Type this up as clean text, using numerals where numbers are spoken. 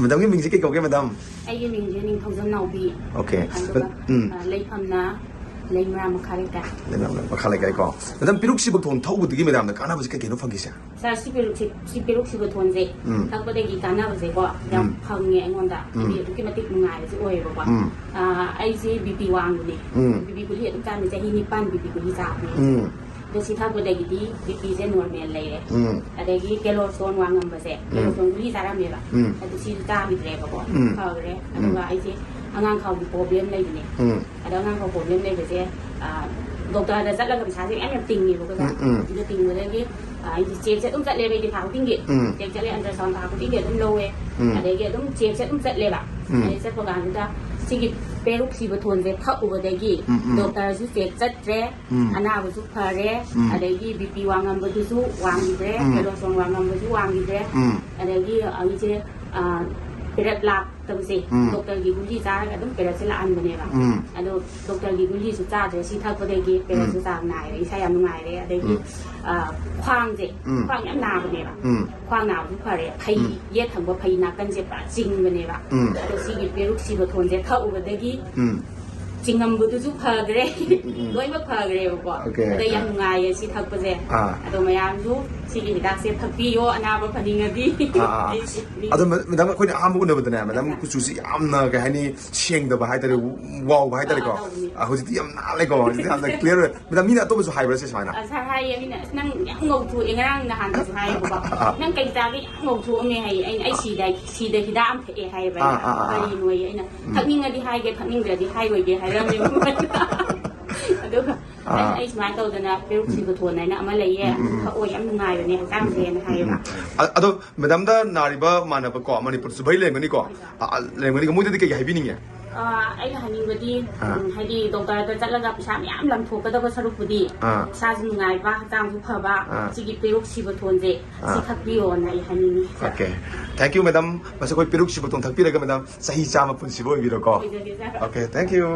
madam cái mình sẽ cái câu cái madam ai mình thông nào bị ok lấy phẩm ná lấy mà khai cả lấy mà khai cái co madam piruk si bậc thôn thâu cái madam là cana cái nó phong cái sao sa si piruk si bậc thôn gì thằng có đây cái cana cái gì quá yang phong nghe ngon đã thì cái mà tích ngài sẽ ôi quá ai gì bp wang này bp của hiện tại mình sẽ hi nipan bp của hi sao nàyเดี๋ยวสิท่าก็ได้กี่ปีเส้นนวลเมียนเลยอะไรกี่แกโลโซนวางเงินไปเสร็จแกโลโซนที่สาระเมียแบบแต่ดูสิจ้ามีแต่แบบเขาเลยอะไรว่าไอ้สิงานเขามีโปรเบลมเลยอยู่เนี่ยอะไรงานเขาโปรเบลมเลยไปเสร็จดอกตาจะจัดแล้วก็ไปใช้สิ่งอันยังติงอยู่ก็ได้จะติงเลยกี่ไอ้เจี๊ยบจะต้องจัดเลยไปที่เขาติงเกตเจี๊ยบจะเลยอันเดอร์ซอนเขาติงเกตต้องโลเออะไรกี่ต้องเจี๊ยบจะต้องจัดเลยแบบไอ้เซ็ตโปรแกรมจะสิ่งPeruk si betul je tak ubah lagi. Doktor tu cek je, anak betul pare, ada lagi BP wangan betul wang je, kalau soal wangan betul wang je, ada lagi ini je perat lak terus doktor gigi cara kan perat selaan bener lah. Ada doktor gigi susah je, si tak boleh lagi perat susah naik, saya yang naik je, ada lagi ควางเจควางน้ำนาบเนี่ยแบบควางหนาวทุกคนเลยพายเย็ดทั้งว่าพายนักกันเจ็บจริงแบบเนี่ยแบบตัวซีกิเปรุกซีบทนเจ็บเข้าอุบัติเหตุจริงมันบุตรจุกพากันเลยด้วยมาพากันเลยบอกว่าแต่ยังไงสิทักไปเจ้ตัวมายังรู้ซีกิดักเสียทักพี่โยอนาบพันดีดีแต่มันทำให้คนอ้ามบุญเนี่ยมันทำกุศลสิอ้ามนะแกให้นี่เชียงแต่ไปให้แต่ว้าวไปให้แต่ก็เขาจะที่อ้ามน่าเลยก็ที่ทำแต่เคลียร์เลยมันทำมีน่ะตัวมันสุดไฮไปเลยใช่ไหมนะใช่ยังมีน่ะนั่งงงทูเองนั่งนะฮันสุดไฮบอกว่านั่งไกลจากที่งงทูมีให้ไอ้สีใดที่ด้ามเอไฮไปไปหน่วยไอ้น่ะทักนิ่งที่ไฮแกทักนิ่งเดี๋ยวที่ไฮไว้แกไฮเริ่มยังไม่ดูค่ะไอ้สมัยตัวนั้นเป็นลูกศิษย์ทวนไหนนะมาเลยแย่เขาโอ้ยยังง่ายแบบนี้ตั้งใจนะไฮแบบอะตัวเมื่อดำด้านนาริบะมาเนี่ยประกอบมันนี่ปุ๊บสุดไปเลยมันนี่ก็เลยมันนี่ก็มุ่งที่จะให้พี่นี่ไงไอ้ฮันนี่วันดีให้ดีตรงกันจะจัดระดับชาติยามลำถูกก็ต้องสรุปพอดีชาติง่ายว่าจ้างทุกภาวะสิ่งเป็นลูกศิษย์ทวนเจสิทักพี่โอนไอ้ฮันนี่โอเค thank you madam มาสักคนเป็นลูกศิษย์ทวนทักพี่เลยก็ madam สหิจามาปุ่นศิษย์บ่อยวีรก็โอเค thank you